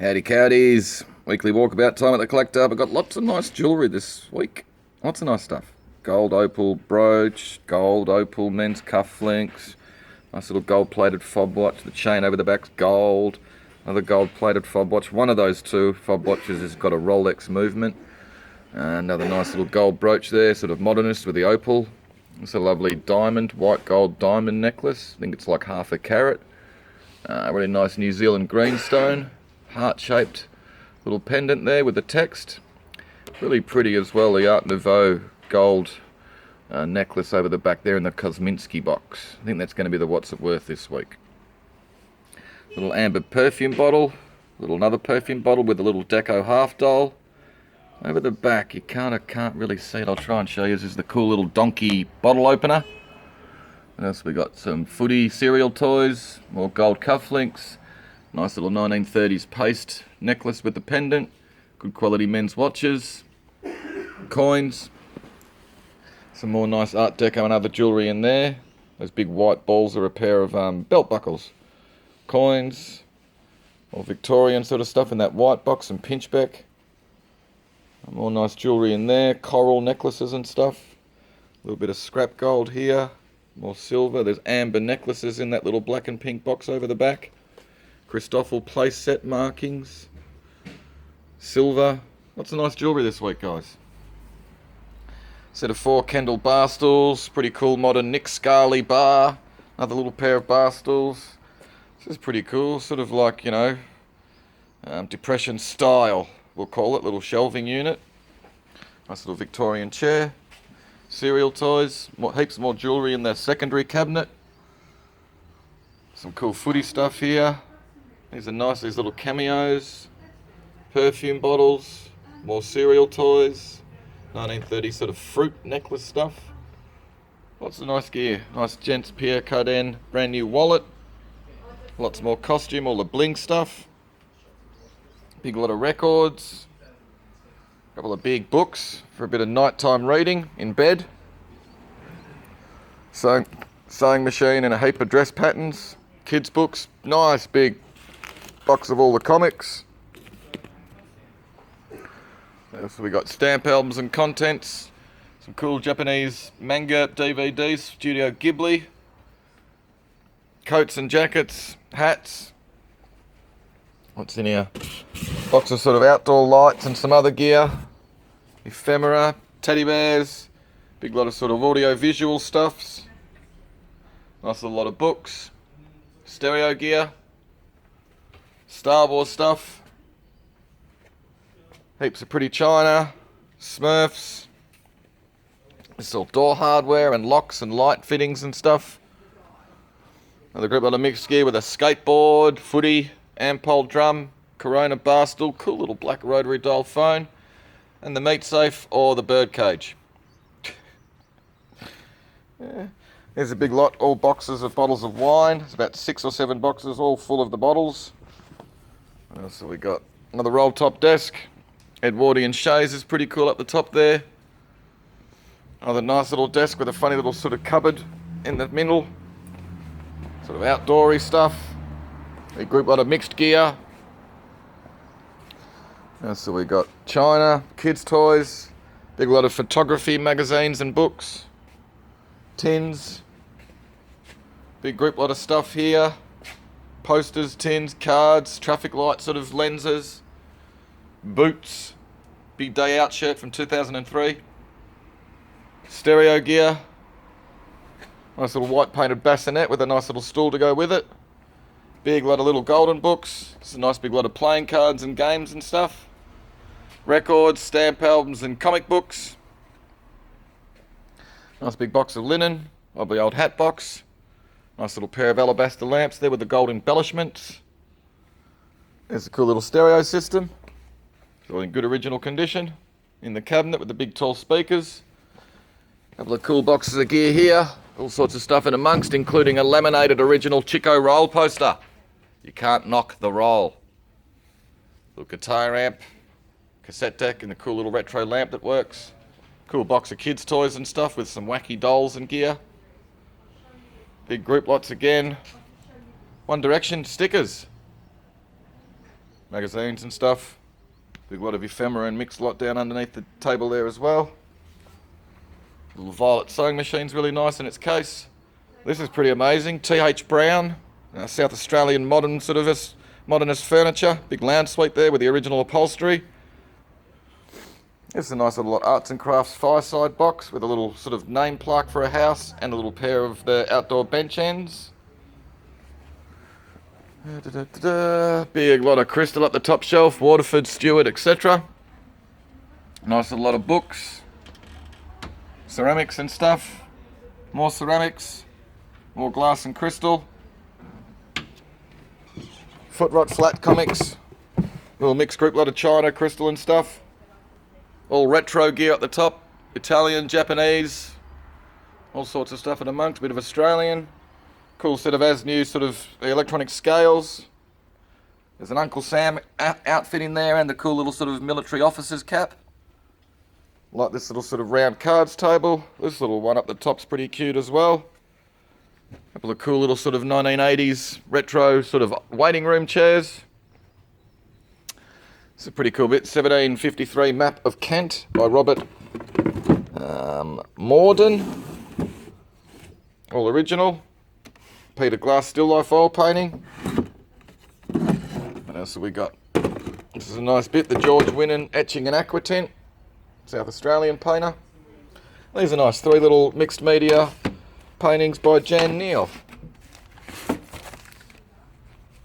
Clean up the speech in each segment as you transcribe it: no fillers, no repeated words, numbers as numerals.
Howdy cowdies, weekly walkabout time at the collector. I've got lots of nice jewellery this week. Lots of nice stuff. Gold opal brooch, gold opal men's cufflinks, nice little gold plated fob watch. The chain over the back's gold. Another gold plated fob watch. One of those two fob watches has got a Rolex movement. Another nice little gold brooch there, sort of modernist with the opal. It's a lovely diamond, white gold diamond necklace. I think it's like half a carat. Really nice New Zealand greenstone. Heart-shaped little pendant there with the text. Really pretty as well, the Art Nouveau gold necklace over the back there in the Kosminski box. I think that's going to be the what's it worth this week. Little amber perfume bottle. Another perfume bottle with a little deco half doll. Over the back, you kind of can't really see it. I'll try and show you. This is the cool little donkey bottle opener. What else we got? Some footy cereal toys, more gold cufflinks. Nice little 1930s paste necklace with the pendant. Good quality men's watches. Coins. Some more nice Art Deco and other jewellery in there. Those big white balls are a pair of belt buckles. Coins. More Victorian sort of stuff in that white box and pinchbeck. More nice jewellery in there. Coral necklaces and stuff. A little bit of scrap gold here. More silver. There's amber necklaces in that little black and pink box over the back. Christoffel place set markings, silver. Lots of nice jewellery this week, guys. Set of 4 Kendall bar stools, pretty cool modern Nick Scarley bar. Another little pair of bar stools. This is pretty cool, sort of like, Depression style, we'll call it. Little shelving unit. Nice little Victorian chair. Cereal toys, heaps more jewellery in their secondary cabinet. Some cool footy stuff here. These are nice, these little cameos, perfume bottles, more cereal toys, 1930s sort of fruit necklace stuff. Lots of nice gear. Nice gents Pierre Cardin brand new wallet. Lots more costume, all the bling stuff. Big lot of records. A couple of big books for a bit of nighttime reading in bed. Sewing machine and a heap of dress patterns. Kids books, nice big box of all the comics. So we got stamp albums and contents. Some cool Japanese manga DVDs, Studio Ghibli. Coats and jackets, hats. What's in here? Box of sort of outdoor lights and some other gear. Ephemera, teddy bears. Big lot of sort of audio visual stuffs. Nice little lot of books. Stereo gear. Star Wars stuff. Heaps of pretty china. Smurfs. This is all door hardware and locks and light fittings and stuff. Another group lot of mixed gear with a skateboard, footy, Ampol drum, Corona bar stool, cool little black rotary dial phone, and the meat safe or the bird cage. Yeah. There's a big lot, all boxes of bottles of wine. It's about 6 or 7 boxes, all full of the bottles. What else have we got? Another roll top desk. Edwardian Shays is pretty cool up the top there. Another nice little desk with a funny little sort of cupboard in the middle. Sort of outdoory stuff. A group lot of mixed gear. So we got china, kids' toys, big lot of photography magazines and books, tins, big group lot of stuff here, posters, tins, cards, traffic light sort of lenses, boots, big day out shirt from 2003, stereo gear, nice little white painted bassinet with a nice little stool to go with it. Big lot of little golden books. It's a nice big lot of playing cards and games and stuff. Records, stamp albums and comic books. Nice big box of linen. Lovely old hat box. Nice little pair of alabaster lamps there with the gold embellishments. There's a cool little stereo system. It's all in good original condition. In the cabinet with the big tall speakers. A couple of cool boxes of gear here. All sorts of stuff in amongst, including a laminated original Chico roll poster. You can't knock the roll. Little guitar amp, cassette deck, and a cool little retro lamp that works. Cool box of kids' toys and stuff with some wacky dolls and gear. Big group lots again. One Direction stickers. magazines and stuff. Big lot of ephemera and mixed lot down underneath the table there as well. Little violet sewing machine's really nice in its case. This is pretty amazing. T.H. Brown, South Australian modernist furniture. Big lounge suite there with the original upholstery. This is a nice little arts and crafts fireside box with a little sort of name plaque for a house and a little pair of the outdoor bench ends. Big lot of crystal up the top shelf, Waterford, Stewart, etc. Nice little lot of books, ceramics and stuff. More ceramics, more glass and crystal. Foot Rot Flat comics, little mixed group lot of china, crystal and stuff. All retro gear at the top, Italian, Japanese, all sorts of stuff in amongst, a bit of Australian. Cool set of as new sort of electronic scales. There's an Uncle Sam outfit in there and the cool little sort of military officer's cap. Like this little sort of round cards table. This little one up the top's pretty cute as well. A couple of cool little sort of 1980s retro sort of waiting room chairs. It's a pretty cool bit. 1753 Map of Kent by Robert Morden. All original. Peter Glass still life oil painting. What else have we got? This is a nice bit. The George Winnan etching and aqua tint. South Australian painter. These are nice. 3 little mixed media paintings by Jan Neal.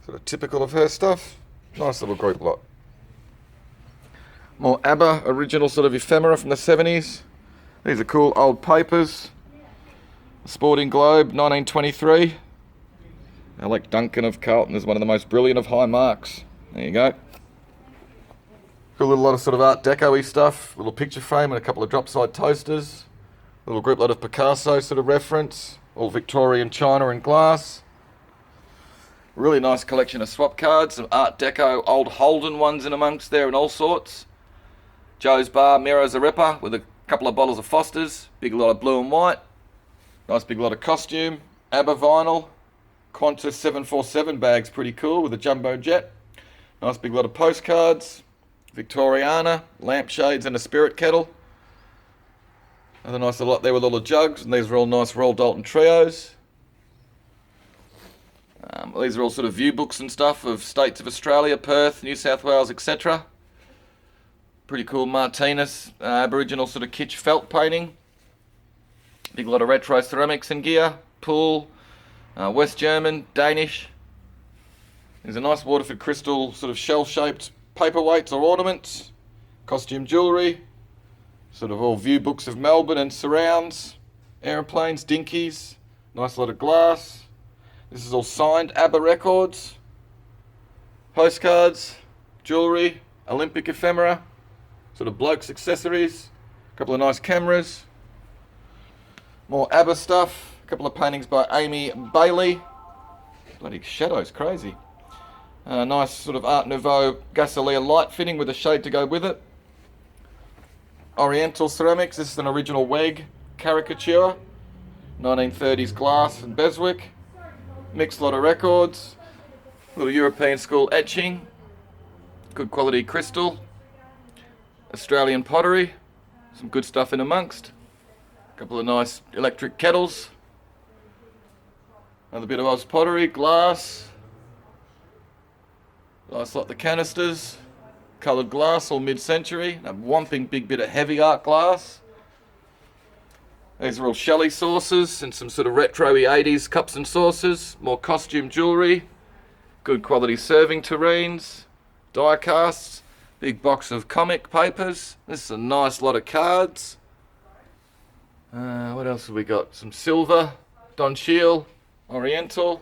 Sort of typical of her stuff. Nice little group lot. More ABBA, original sort of ephemera from the 70s. These are cool old papers. Sporting Globe, 1923. Alec Duncan of Carlton is one of the most brilliant of high marks. There you go. Cool little lot of sort of Art Deco-y stuff. Little picture frame and a couple of drop-side toasters. Little group lot of Picasso sort of reference. All Victorian china and glass. Really nice collection of swap cards. Some Art Deco, old Holden ones in amongst there and all sorts. Joe's Bar, Miro's a Ripper with a couple of bottles of Foster's. Big lot of blue and white. Nice big lot of costume. ABBA vinyl. Qantas 747 bags, pretty cool with a jumbo jet. Nice big lot of postcards. Victoriana, lampshades and a spirit kettle. Another nice lot there with all the jugs, and these are all nice Royal Dalton trios. These are all sort of view books and stuff of states of Australia, Perth, New South Wales, etc. Pretty cool Martinez, Aboriginal sort of kitsch felt painting. Big lot of retro ceramics and gear. Pool, West German, Danish. There's a nice Waterford crystal sort of shell-shaped paperweights or ornaments. Costume jewellery. Sort of all view books of Melbourne and surrounds. Aeroplanes, dinkies. Nice lot of glass. This is all signed ABBA records. Postcards, jewellery, Olympic ephemera. Sort of blokes accessories. A couple of nice cameras. More ABBA stuff. A couple of paintings by Amy Bailey. Bloody shadows, crazy. Nice sort of Art Nouveau Gasolier light fitting with a shade to go with it. Oriental ceramics. This is an original Weg caricature. 1930s glass and Beswick. Mixed lot of records. Little European school etching. Good quality crystal. Australian pottery. Some good stuff in amongst. A couple of nice electric kettles. Another bit of Oz pottery, glass. Nice lot the canisters. Coloured glass, all mid-century. A whomping big bit of heavy art glass. These are all Shelley saucers and some sort of retro-y 80s cups and saucers. More costume jewellery. Good quality serving terrines. Die casts. Big box of comic papers. This is a nice lot of cards. What else have we got? Some silver. Don Shiel. Oriental.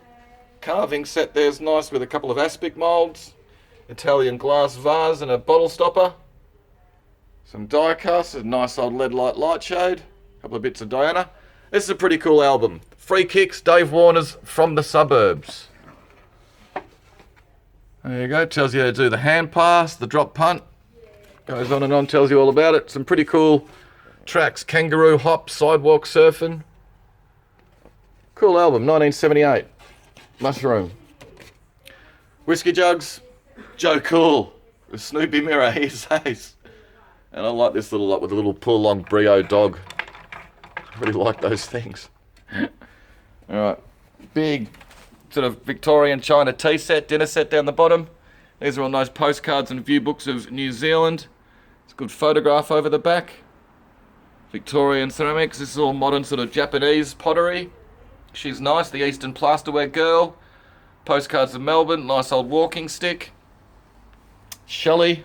Carving set there's nice with a couple of aspic moulds. Italian glass vase and a bottle stopper. Some die casts. A nice old lead light shade. A couple of bits of Diana. This is a pretty cool album. Free Kicks, Dave Warner's From the Suburbs. There you go, tells you how to do the hand pass, the drop punt. Goes on and on, tells you all about it. Some pretty cool tracks, kangaroo hop, sidewalk surfing. Cool album, 1978. Mushroom. Whiskey jugs, Joe Cool, the Snoopy mirror, here's Ace. And I like this little lot with a little pull along Brio dog. I really like those things. Alright, big sort of Victorian China tea set, dinner set down the bottom. These are all nice postcards and view books of New Zealand. It's a good photograph over the back. Victorian ceramics, this is all modern sort of Japanese pottery. She's nice, the Eastern Plasterware Girl. Postcards of Melbourne, nice old walking stick. Shelley.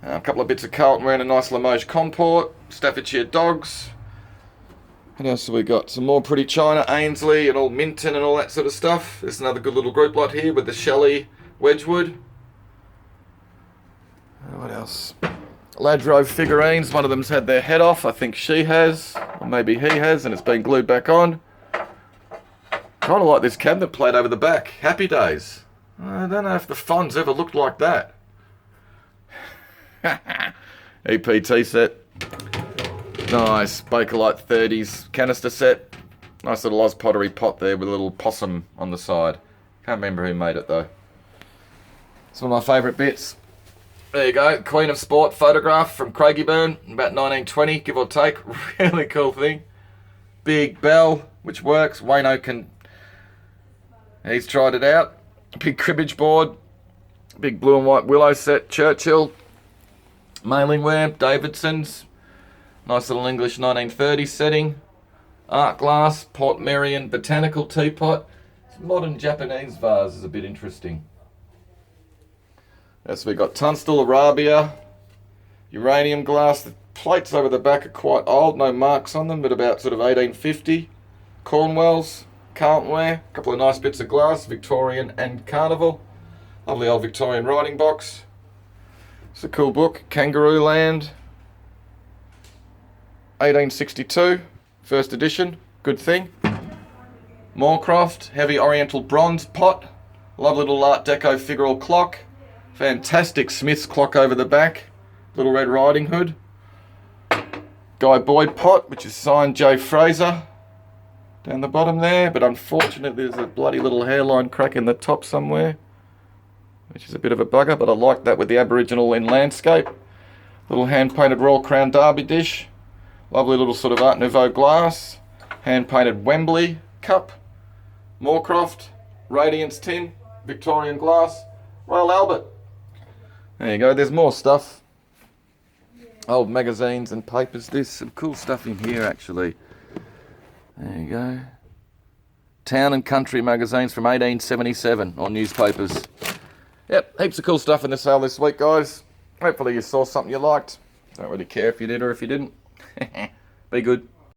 A couple of bits of Carlton wearing a nice Limoges comport. Staffordshire dogs. What else have we got? Some more pretty china, Ainsley and all Minton and all that sort of stuff. There's another good little group lot here with the Shelley Wedgwood. What else? Ladro figurines. One of them's had their head off. I think she has. Or maybe he has, and it's been glued back on. Kind of like this cabinet plate over the back. Happy Days. I don't know if the fonts ever looked like that. EPT set. Nice. Bakelite 30s canister set. Nice little Oz pottery pot there with a little possum on the side. Can't remember who made it though. It's one of my favourite bits. There you go. Queen of Sport photograph from Craigieburn. About 1920, give or take. Really cool thing. Big bell, which works. Wayno can... He's tried it out. Big cribbage board. Big blue and white willow set. Churchill. Mailing ware. Davidson's. Nice little English 1930s setting. Art glass. Port Merion botanical teapot. Modern Japanese vase is a bit interesting. Yes, we got Tunstall, Arabia, uranium glass. The plates over the back are quite old, no marks on them, but about sort of 1850. Cornwell's, Carltonware, a couple of nice bits of glass, Victorian and Carnival. Lovely old Victorian writing box. It's a cool book, Kangaroo Land, 1862, first edition, good thing. Moorcroft, heavy oriental bronze pot, lovely little Art Deco figural clock. Fantastic Smith's clock over the back. Little Red Riding Hood. Guy Boyd pot, which is signed J. Fraser. Down the bottom there. But unfortunately there's a bloody little hairline crack in the top somewhere. Which is a bit of a bugger, but I like that with the Aboriginal in landscape. Little hand-painted Royal Crown Derby dish. Lovely little sort of Art Nouveau glass. Hand-painted Wembley cup. Moorcroft. Radiance tin. Victorian glass. Royal Albert. There you go, there's more stuff. Old magazines and papers. There's some cool stuff in here actually. There you go. Town and Country magazines from 1877, or newspapers. Yep, heaps of cool stuff in the sale this week, guys. Hopefully you saw something you liked. Don't really care if you did or if you didn't. Be good.